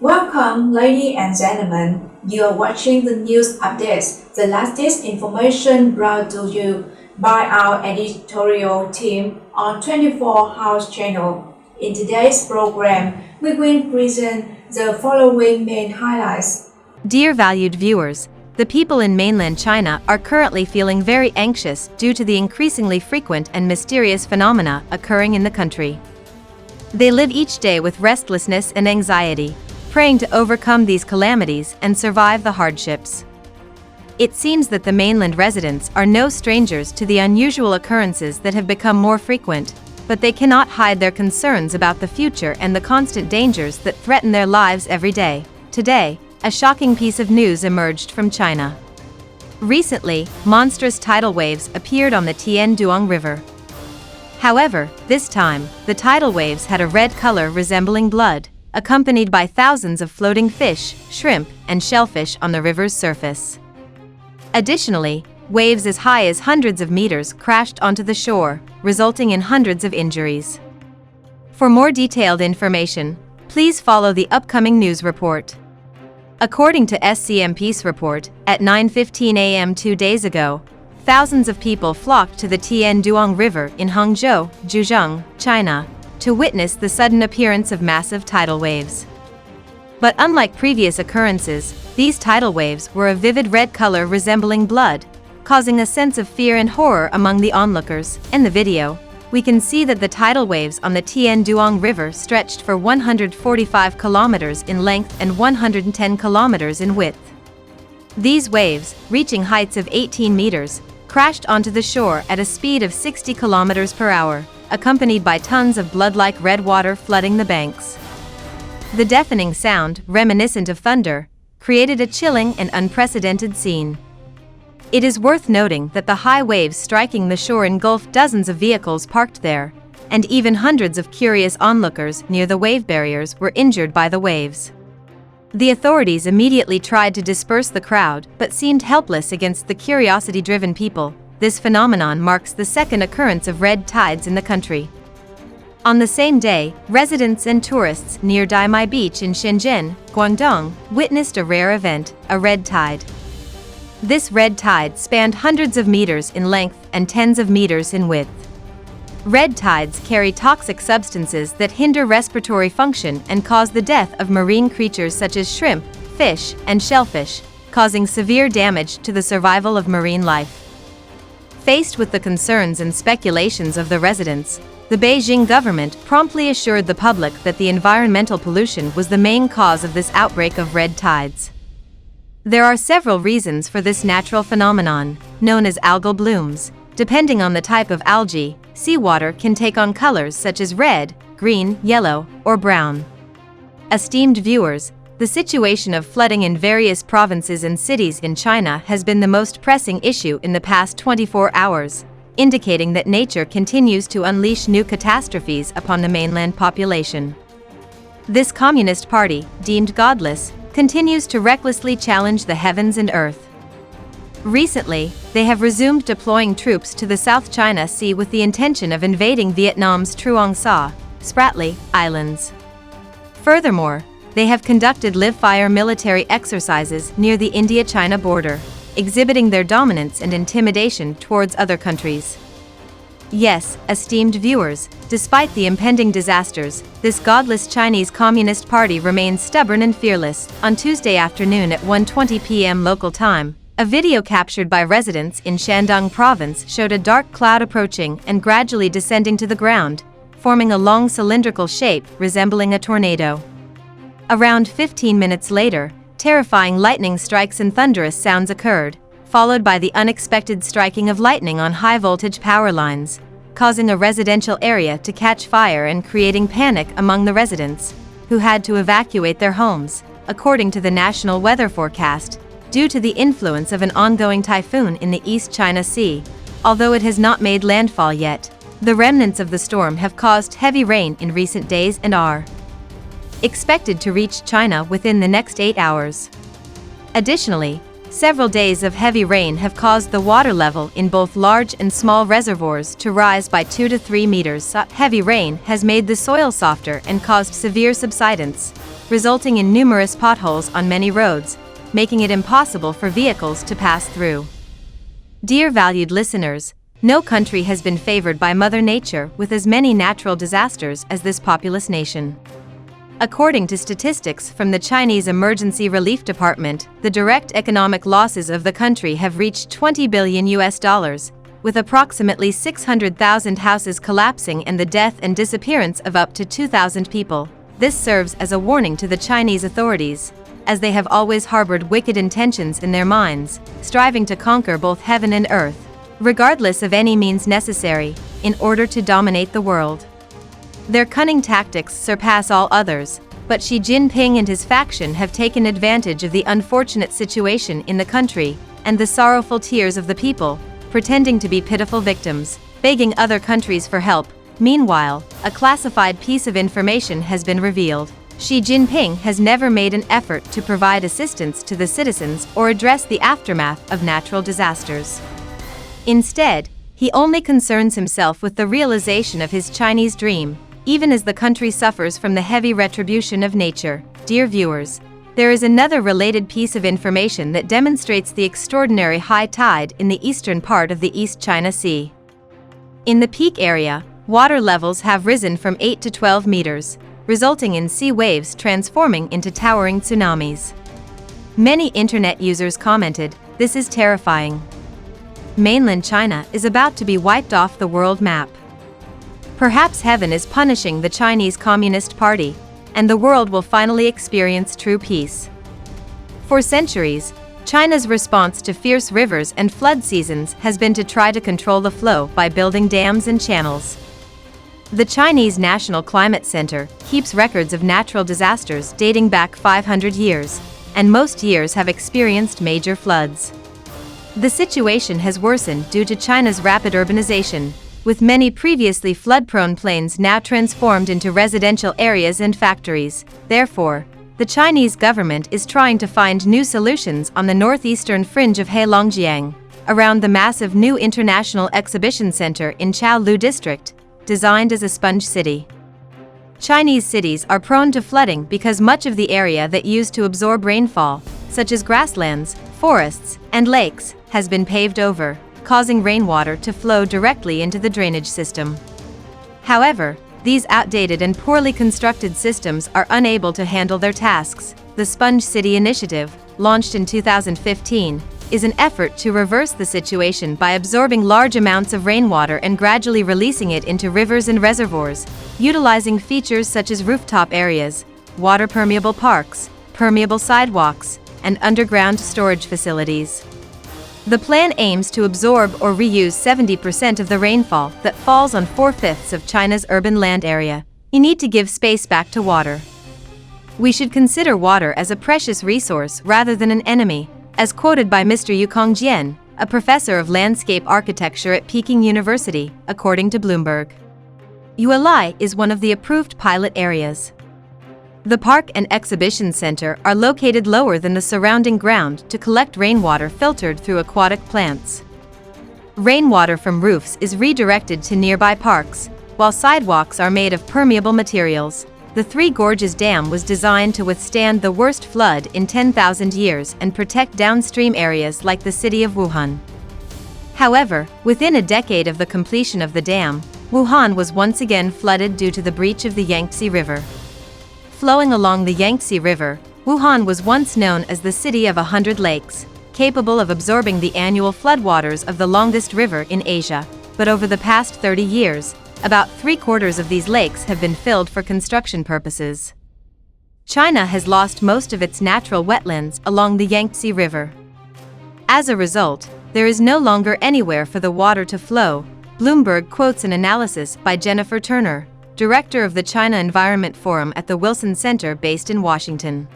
Welcome, ladies and gentlemen. You are watching the news updates, the latest information brought to you by our editorial team on 24 House channel. In today's program, we will present the following main highlights. Dear valued viewers, the people in mainland China are currently feeling very anxious due to the increasingly frequent and mysterious phenomena occurring in the country. They live each day with restlessness and anxiety, praying to overcome these calamities and survive the hardships. It seems that the mainland residents are no strangers to the unusual occurrences that have become more frequent, but they cannot hide their concerns about the future and the constant dangers that threaten their lives every day. Today, a shocking piece of news emerged from China. Recently, monstrous tidal waves appeared on the Tian-Duong River. However, this time, the tidal waves had a red color resembling blood, accompanied by thousands of floating fish, shrimp, and shellfish on the river's surface. Additionally, waves as high as hundreds of meters crashed onto the shore, resulting in hundreds of injuries. For more detailed information, please follow the upcoming news report. According to SCMP's report, at 9:15 a.m. 2 days ago, thousands of people flocked to the Tian-Duong River in Hangzhou, Zhejiang, China, to witness the sudden appearance of massive tidal waves. But unlike previous occurrences, these tidal waves were a vivid red color resembling blood, causing a sense of fear and horror among the onlookers. In the video, we can see that the tidal waves on the Tian-Duong River stretched for 145 kilometers in length and 110 kilometers in width. These waves, reaching heights of 18 meters, crashed onto the shore at a speed of 60 kilometers per hour, accompanied by tons of blood-like red water flooding the banks. The deafening sound, reminiscent of thunder, created a chilling and unprecedented scene. It is worth noting that the high waves striking the shore engulfed dozens of vehicles parked there, and even hundreds of curious onlookers near the wave barriers were injured by the waves. The authorities immediately tried to disperse the crowd but seemed helpless against the curiosity-driven people. This phenomenon marks the second occurrence of red tides in the country. On the same day, residents and tourists near Daimai Beach in Shenzhen, Guangdong, witnessed a rare event, a red tide. This red tide spanned hundreds of meters in length and tens of meters in width. Red tides carry toxic substances that hinder respiratory function and cause the death of marine creatures such as shrimp, fish, and shellfish, causing severe damage to the survival of marine life. Faced with the concerns and speculations of the residents, the Beijing government promptly assured the public that the environmental pollution was the main cause of this outbreak of red tides. There are several reasons for this natural phenomenon, known as algal blooms. Depending on the type of algae, seawater can take on colors such as red, green, yellow, or brown. Esteemed viewers, the situation of flooding in various provinces and cities in China has been the most pressing issue in the past 24 hours, indicating that nature continues to unleash new catastrophes upon the mainland population. This Communist Party, deemed godless, continues to recklessly challenge the heavens and earth. Recently, they have resumed deploying troops to the South China Sea with the intention of invading Vietnam's Truong Sa, Spratly, Islands. Furthermore, they have conducted live-fire military exercises near the India-China border, exhibiting their dominance and intimidation towards other countries. Yes, esteemed viewers, despite the impending disasters, this godless Chinese Communist Party remains stubborn and fearless. On Tuesday afternoon at 1:20 p.m. local time, a video captured by residents in Shandong province showed a dark cloud approaching and gradually descending to the ground, forming a long cylindrical shape resembling a tornado. Around 15 minutes later, terrifying lightning strikes and thunderous sounds occurred, followed by the unexpected striking of lightning on high-voltage power lines, causing a residential area to catch fire and creating panic among the residents, who had to evacuate their homes, according to the national weather forecast, due to the influence of an ongoing typhoon in the East China Sea. Although it has not made landfall yet, the remnants of the storm have caused heavy rain in recent days and are expected to reach China within the next 8 hours. Additionally, several days of heavy rain have caused the water level in both large and small reservoirs to rise by 2 to 3 meters. Heavy rain has made the soil softer and caused severe subsidence, resulting in numerous potholes on many roads, making it impossible for vehicles to pass through. Dear valued listeners, no country has been favored by Mother Nature with as many natural disasters as this populous nation. According to statistics from the Chinese Emergency Relief Department, the direct economic losses of the country have reached $20 billion, with approximately 600,000 houses collapsing and the death and disappearance of up to 2,000 people. This serves as a warning to the Chinese authorities, as they have always harbored wicked intentions in their minds, striving to conquer both heaven and earth, regardless of any means necessary, in order to dominate the world. Their cunning tactics surpass all others, but Xi Jinping and his faction have taken advantage of the unfortunate situation in the country and the sorrowful tears of the people, pretending to be pitiful victims, begging other countries for help. Meanwhile, a classified piece of information has been revealed. Xi Jinping has never made an effort to provide assistance to the citizens or address the aftermath of natural disasters. Instead, he only concerns himself with the realization of his Chinese dream, even as the country suffers from the heavy retribution of nature. Dear viewers, there is another related piece of information that demonstrates the extraordinary high tide in the eastern part of the East China Sea. In the peak area, water levels have risen from 8 to 12 meters, resulting in sea waves transforming into towering tsunamis. Many internet users commented, "This is terrifying. Mainland China is about to be wiped off the world map. Perhaps heaven is punishing the Chinese Communist Party, and the world will finally experience true peace." For centuries, China's response to fierce rivers and flood seasons has been to try to control the flow by building dams and channels. The Chinese National Climate Center keeps records of natural disasters dating back 500 years, and most years have experienced major floods. The situation has worsened due to China's rapid urbanization, with many previously flood-prone plains now transformed into residential areas and factories. Therefore, the Chinese government is trying to find new solutions on the northeastern fringe of Heilongjiang, around the massive new International Exhibition Center in Chaolu District, designed as a sponge city. Chinese cities are prone to flooding because much of the area that used to absorb rainfall, such as grasslands, forests, and lakes, has been paved over, causing rainwater to flow directly into the drainage system. However, these outdated and poorly constructed systems are unable to handle their tasks. The Sponge City Initiative, launched in 2015, is an effort to reverse the situation by absorbing large amounts of rainwater and gradually releasing it into rivers and reservoirs, utilizing features such as rooftop areas, water-permeable parks, permeable sidewalks, and underground storage facilities. The plan aims to absorb or reuse 70% of the rainfall that falls on 4/5 of China's urban land area. You need to give space back to water. We should consider water as a precious resource rather than an enemy, as quoted by Mr. Yu Kongjian, a professor of landscape architecture at Peking University, according to Bloomberg. Yuelai is one of the approved pilot areas. The park and exhibition center are located lower than the surrounding ground to collect rainwater filtered through aquatic plants. Rainwater from roofs is redirected to nearby parks, while sidewalks are made of permeable materials. The Three Gorges Dam was designed to withstand the worst flood in 10,000 years and protect downstream areas like the city of Wuhan. However, within a decade of the completion of the dam, Wuhan was once again flooded due to the breach of the Yangtze River. Flowing along the Yangtze River, Wuhan was once known as the City of 100 Lakes, capable of absorbing the annual floodwaters of the longest river in Asia. But over the past 30 years, about 3/4 of these lakes have been filled for construction purposes. China has lost most of its natural wetlands along the Yangtze River. As a result, there is no longer anywhere for the water to flow. Bloomberg quotes an analysis by Jennifer Turner, director of the China Environment Forum at the Wilson Center based in Washington.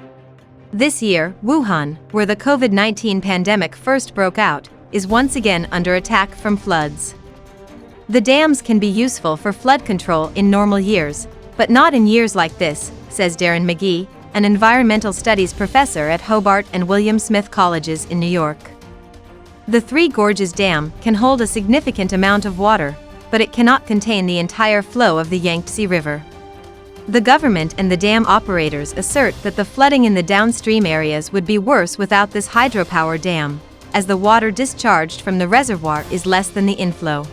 This year, Wuhan, where the COVID-19 pandemic first broke out, is once again under attack from floods. The dams can be useful for flood control in normal years, but not in years like this, says Darren McGee, an environmental studies professor at Hobart and William Smith Colleges in New York. The Three Gorges Dam can hold a significant amount of water, but it cannot contain the entire flow of the Yangtze River. The government and the dam operators assert that the flooding in the downstream areas would be worse without this hydropower dam, as the water discharged from the reservoir is less than the inflow.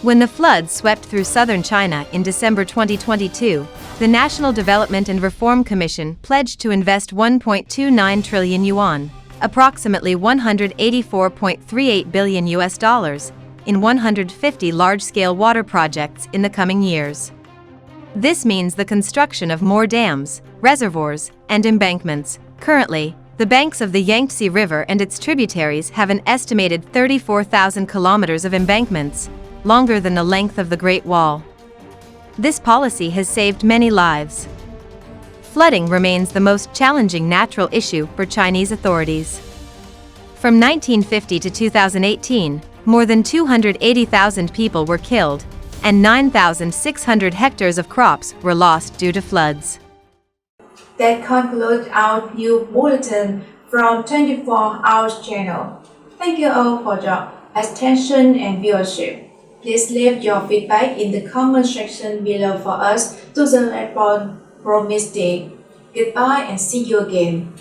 When the floods swept through southern China in December 2022, the National Development and Reform Commission pledged to invest 1.29 trillion yuan, approximately 184.38 billion US dollars, in 150 large-scale water projects in the coming years. This means the construction of more dams, reservoirs, and embankments. Currently, the banks of the Yangtze River and its tributaries have an estimated 34,000 kilometers of embankments, longer than the length of the Great Wall. This policy has saved many lives. Flooding remains the most challenging natural issue for Chinese authorities. From 1950 to 2018, more than 280,000 people were killed, and 9,600 hectares of crops were lost due to floods. That concludes our new bulletin from 24 Hours channel. Thank you all for your attention and viewership. Please leave your feedback in the comment section below for us to the respond promised day. Goodbye and see you again.